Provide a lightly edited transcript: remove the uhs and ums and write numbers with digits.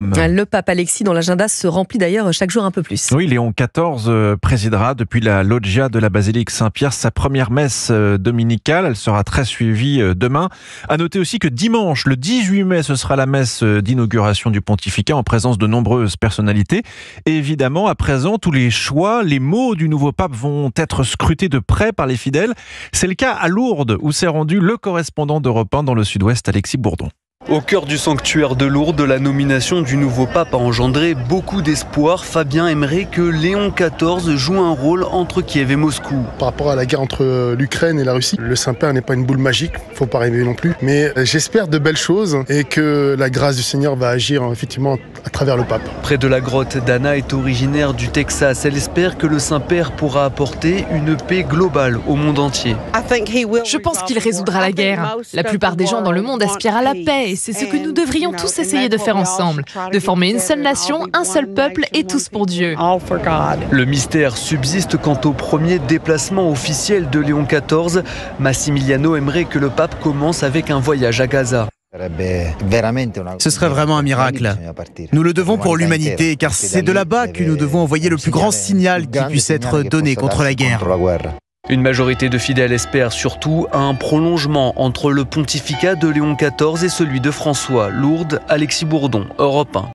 Le pape Alexis, dont l'agenda se remplit d'ailleurs chaque jour un peu plus. Oui, Léon XIV présidera depuis la loggia de la basilique Saint-Pierre sa première messe dominicale. Elle sera très suivie demain. À noter aussi que dimanche, le 18 mai, ce sera la messe d'inauguration du pontificat en présence de nombreuses personnalités. Et évidemment, à présent, tous les choix, les mots du nouveau pape vont être scrutés de près par les fidèles. C'est le cas à Lourdes, où s'est rendu le correspondant d'Europe 1 dans le sud-ouest, Alexis Bourdon. Au cœur du sanctuaire de Lourdes, la nomination du nouveau pape a engendré beaucoup d'espoir. Fabien aimerait que Léon XIV joue un rôle entre Kiev et Moscou. Par rapport à la guerre entre l'Ukraine et la Russie, le Saint-Père n'est pas une boule magique, faut pas rêver non plus. Mais j'espère de belles choses et que la grâce du Seigneur va agir effectivement à travers le pape. Près de la grotte, Dana est originaire du Texas. Elle espère que le Saint-Père pourra apporter une paix globale au monde entier. Je pense qu'il résoudra la guerre. La plupart des gens dans le monde aspirent à la paix et c'est ce que nous devrions tous essayer de faire ensemble. De former une seule nation, un seul peuple et tous pour Dieu. Le mystère subsiste quant au premier déplacement officiel de Léon XIV. Massimiliano aimerait que le pape commence avec un voyage à Gaza. Ce serait vraiment un miracle. Nous le devons pour l'humanité, car c'est de là-bas que nous devons envoyer le plus grand signal qui puisse être donné contre la guerre. Une majorité de fidèles espère surtout un prolongement entre le pontificat de Léon XIV et celui de François. Lourdes, Alexis Bourdon, Europe 1.